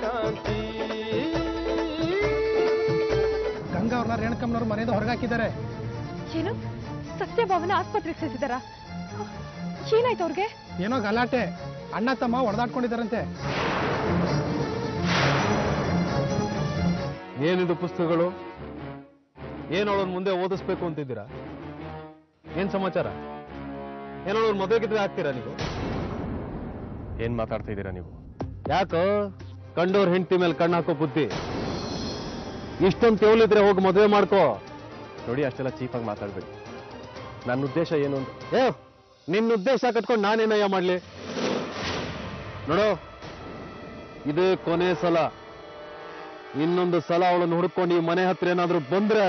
ಕಾಂತಿ. ಗಂಗಾ ಅವ್ರನ್ನ ರೇಣುಕಮ್ಮನವ್ರು ಮನೆಯಿಂದ ಹೊರಗಾಕಿದ್ದಾರೆ. ಏನು ಸತ್ಯಭಾವನ ಆಸ್ಪತ್ರೆಗೆ ಸೇರಿಸಿದಾರ? ಏನಾಯ್ತು ಅವ್ರಿಗೆ? ಏನೋ ಗಲಾಟೆ, ಅಣ್ಣ ತಮ್ಮ ಹೊಡೆದಾಡ್ಕೊಂಡಿದ್ದಾರಂತೆ. ಏನಿದು ಪುಸ್ತಕಗಳು? ಏನು ಅವಳನ್ನ ಮುಂದೆ ಓದಿಸ್ಬೇಕು ಅಂತಿದ್ದೀರಾ? ಏನ್ ಸಮಾಚಾರ? ಏನೋ ಅವ್ರ ಮದುವೆಗಿದ್ರೆ ಆಗ್ತೀರಾ ನೀವು? ಏನ್ ಮಾತಾಡ್ತಾ ಇದ್ದೀರಾ ನೀವು? ಯಾಕೋ ಕಂಡೋರ್ ಹೆಂಡತಿ ಮೇಲೆ ಕಣ್ಣು ಹಾಕೋ ಬುದ್ಧಿ? ಇಷ್ಟೊಂದು ತೆವಲಿದ್ರೆ ಹೋಗಿ ಮದುವೆ ಮಾಡ್ಕೋ. ನೋಡಿ, ಅಷ್ಟೆಲ್ಲ ಚೀಪಾಗಿ ಮಾತಾಡ್ಬೇಡಿ. ನನ್ನ ಉದ್ದೇಶ ಏನು ಅಂತ. ನಿನ್ನ ಉದ್ದೇಶ ಕಟ್ಕೊಂಡು ನಾನೇನಯ್ಯ ಮಾಡ್ಲಿ? ನೋಡು, ಇದೇ ಕೊನೆ ಸಲ. ಇನ್ನೊಂದು ಸಲ ಅವಳನ್ನು ಹುಡ್ಕೊಂಡು ಈ ಮನೆ ಹತ್ರ ಏನಾದ್ರೂ ಬಂದ್ರೆ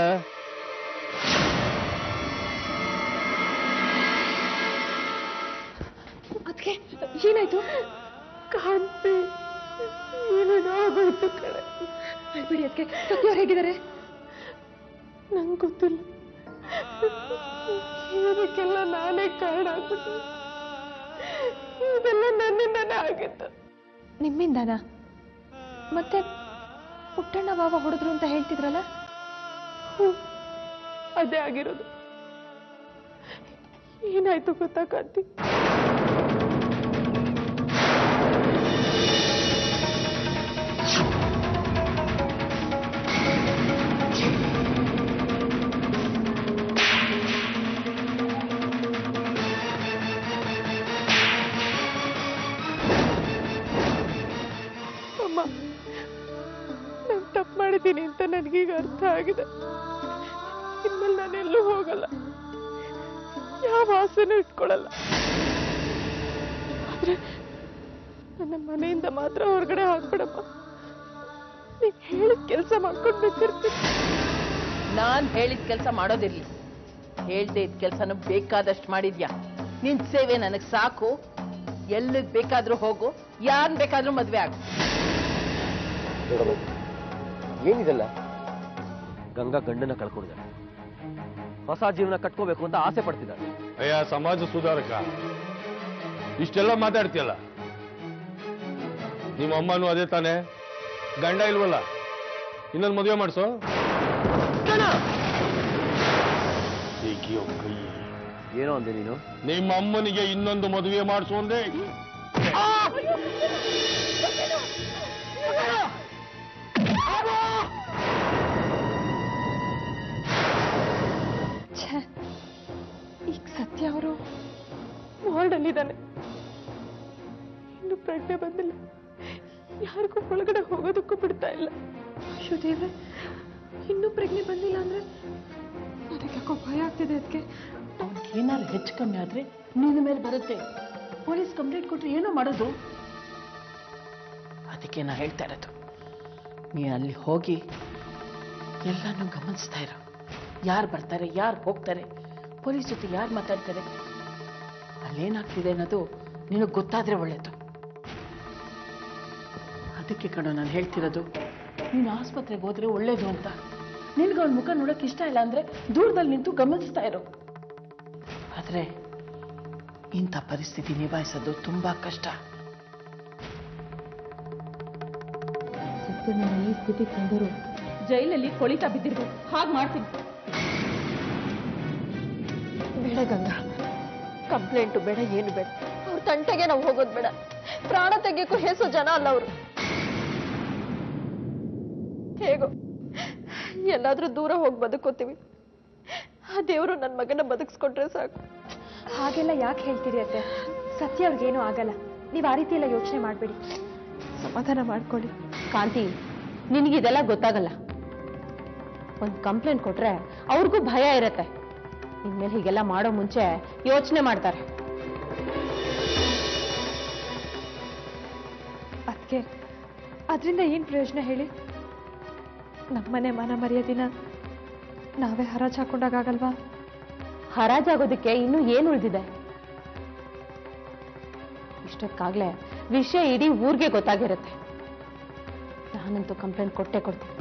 ಅದಕ್ಕೆ ಏನಾಯ್ತು? ಕಾಂತಿ ಏನಾಗೋಯ್ತು ಕಡೆ. ಅಳ್ಬೇಡಿ ಅದಕ್ಕೆ. ಸತ್ಯವ್ರು ಹೇಗಿದ್ದಾರೆ? ನಂಗೆ ಗೊತ್ತಿಲ್ಲ. ಇದಕ್ಕೆಲ್ಲ ನಾನೇ ಕಾರಣ ಆಗ್ಬಿಟ್ಟು. ಇದೆಲ್ಲ ನನ್ನಿಂದಾನೇ ಆಗಿತ್ತು. ನಿಮ್ಮಿಂದಾನ? ಮತ್ತೆ ಪುಟ್ಟಣ್ಣ ಬಾವ ಹೊಡೆದ್ರು ಅಂತ ಹೇಳ್ತಿದ್ರಲ್ಲ? ಅದೇ ಆಗಿರೋದು. ಏನಾಯ್ತು ಗೊತ್ತಾ ಕಾಂತಿ? ಅಮ್ಮ, ನಾನು ತಪ್ಪು ಮಾಡಿದ್ದೀನಿ ಅಂತ ನನಗೀಗ ಅರ್ಥ ಆಗಿದೆ. ಇನ್ಮೇಲೆ ನಾನೆಲ್ಲೂ ಹೋಗಲ್ಲ, ಯಾವ ಆಸೆನೂ ಇಟ್ಕೊಳ್ಳಲ್ಲ. ಆದ್ರೆ ನನ್ನ ಮನೆಯಿಂದ ಮಾತ್ರ ಹೊರಗಡೆ ಹಾಕ್ಬಿಡಮ್ಮ. ನೀನ್ ಹೇಳಿದ ಕೆಲಸ ಮಾಡ್ಕೊಂಡು ಬಿಟ್ಟಿರ್ತೀನಿ. ನಾನ್ ಹೇಳಿದ ಕೆಲಸ ಮಾಡೋದಿರ್ಲಿ, ಹೇಳ್ದೆ ಇದ್ ಕೆಲಸನ ಬೇಕಾದಷ್ಟು ಮಾಡಿದ್ಯಾ. ನಿನ್ ಸೇವೆ ನನಗ್ ಸಾಕು. ಎಲ್ಲಿಗ್ ಬೇಕಾದ್ರೂ ಹೋಗು, ಯಾರನ್ ಬೇಕಾದ್ರೂ ಮದ್ವೆ ಆಗು. ಏನಿದೆಲ್ಲ? ಗಂಗಾ ಗಂಡನ ಕಳ್ಕೊಂಡಿದ್ದಾಳೆ, ಹೊಸ ಜೀವನ ಕಟ್ಕೋಬೇಕು ಅಂತ ಆಸೆ ಪಡ್ತಿದ್ದಾಳೆ. ಅಯ್ಯ ಸಮಾಜ ಸುಧಾರಕ, ಇಷ್ಟೆಲ್ಲ ಮಾತಾಡ್ತೀಯಲ್ಲ? ನಿಮ್ಮ ಅಮ್ಮನೂ ಅದೇ ತಾನೆ? ಗಂಡ ಇಲ್ವಲ್ಲ? ಇನ್ನೊಂದು ಮದುವೆ ಮಾಡಿಸೋ. ಏನೋ ಅಂದೆ ನೀನು? ನಿಮ್ಮ ಅಮ್ಮನಿಗೆ ಇನ್ನೊಂದು ಮದುವೆ ಮಾಡಿಸು ಅಂದೆ. ಈಗ ಸತ್ಯ ಅವರು ವಾರ್ಡಲ್ಲಿದ್ದಾನೆ. ಇನ್ನು ಪ್ರಜ್ಞೆ ಬಂದಿಲ್ಲ, ಯಾರಿಗೂ ಒಳಗಡೆ ಹೋಗೋದಕ್ಕೂ ಬಿಡ್ತಾ ಇಲ್ಲ. ಅಯ್ಯೋ ದೇವ್ರೆ, ಇನ್ನೂ ಪ್ರಜ್ಞೆ ಬಂದಿಲ್ಲ ಅಂದ್ರೆ ನನಗೆ ಯಾಕೋ ಭಯ ಆಗ್ತಿದೆ. ಅದಕ್ಕೆ ಏನಾದ್ರು ಹೆಚ್ಚು ಕಮ್ಮಿ ಆದ್ರೆ ನಿನ್ನ ಮೇಲೆ ಬರುತ್ತೆ. ಪೊಲೀಸ್ ಕಂಪ್ಲೇಂಟ್ ಕೊಟ್ರೆ ಏನೋ ಮಾಡೋದು. ಅದಕ್ಕೆ ನಾ ಹೇಳ್ತಾ ಇರೋದು, ನೀನು ಅಲ್ಲಿ ಹೋಗಿ ಎಲ್ಲಾನು ಗಮನಿಸ್ತಾ ಇರೋ. ಯಾರು ಬರ್ತಾರೆ, ಯಾರು ಹೋಗ್ತಾರೆ, ಪೊಲೀಸ್ ಜೊತೆ ಯಾರು ಮಾತಾಡ್ತಾರೆ, ಅಲ್ಲೇನಾಗ್ತಿದೆ ಅನ್ನೋದು ನಿನಗೆ ಗೊತ್ತಾದ್ರೆ ಒಳ್ಳೇದು. ಅದಕ್ಕೆ ಕಣೋ ನಾನು ಹೇಳ್ತಿರೋದು, ನೀನು ಆಸ್ಪತ್ರೆಗೆ ಹೋದ್ರೆ ಒಳ್ಳೇದು ಅಂತ. ನಿನ್ಗೆ ಅವನ ಮುಖ ನೋಡೋಕೆ ಇಷ್ಟ ಇಲ್ಲ ಅಂದ್ರೆ ದೂರದಲ್ಲಿ ನಿಂತು ಗಮನಿಸ್ತಾ ಇರೋ. ಆದ್ರೆ ಇಂಥ ಪರಿಸ್ಥಿತಿ ನಿಭಾಯಿಸೋದು ತುಂಬಾ ಕಷ್ಟ. ಸತ್ಯನ ಈ ಸ್ಥಿತಿ ತಂದರು ಜೈಲಲ್ಲಿ ಕೊಳಿತಾ ಬಿದ್ದಿರ್ಬೇಕು. ಹಾಗೆ ಮಾಡ್ತೀನಿ. ಬೇಡ ಗಂಗಾ, ಕಂಪ್ಲೇಂಟು ಬೇಡ, ಏನು ಬೇಡ. ಅವ್ರ ತಂಟೆಗೆ ನಾವು ಹೋಗೋದು ಬೇಡ. ಪ್ರಾಣ ತೆಗೆಯಕ್ಕೂ ಹೇಸೋ ಜನ ಅಲ್ಲ ಅವರು. ಹೇಗೋ ಎಲ್ಲಾದ್ರೂ ದೂರ ಹೋಗಿ ಬದುಕೋತೀವಿ. ಆ ದೇವರು ನನ್ನ ಮಗನ ಬದುಕಿಸ್ಕೊಟ್ರೆ ಸಾಕು. ಹಾಗೆಲ್ಲ ಯಾಕೆ ಹೇಳ್ತೀರಿ ಅತ್ತೆ? ಸತ್ಯ ಅವ್ರಿಗೇನು ಆಗಲ್ಲ. ನೀವು ಆ ರೀತಿ ಎಲ್ಲ ಯೋಚನೆ ಮಾಡಬೇಡಿ, ಸಮಾಧಾನ ಮಾಡ್ಕೊಳ್ಳಿ. ಕಾಂತಿ, ನಿನಗಿದೆಲ್ಲ ಗೊತ್ತಾಗಲ್ಲ. ಒಂದು ಕಂಪ್ಲೇಂಟ್ ಕೊಟ್ರೆ ಅವ್ರಿಗೂ ಭಯ ಇರತ್ತೆ. ಇನ್ಮೇಲೆ ಹೀಗೆಲ್ಲ ಮಾಡೋ ಮುಂಚೆ ಯೋಚನೆ ಮಾಡ್ತಾರೆ. ಅದಕ್ಕೆ ಅದರಿಂದ ಏನು ಪ್ರಯೋಜನ ಹೇಳಿ? ನಮ್ಮನೆ ಮನ ಮರ್ಯಾದಿನ ನಾವೇ ಹರಾಜು ಹಾಕೊಂಡಾಗಲ್ವಾ? ಹರಾಜಾಗೋದಕ್ಕೆ ಇನ್ನೂ ಏನು ಉಳಿದಿದೆ? ಇಷ್ಟಕ್ಕಾಗ್ಲೇ ವಿಷಯ ಇಡೀ ಊರಿಗೆ ಗೊತ್ತಾಗಿರುತ್ತೆ. ನಾನಂತೂ ಕಂಪ್ಲೇಂಟ್ ಕೊಟ್ಟೆ ಕೊಡ್ತೀನಿ.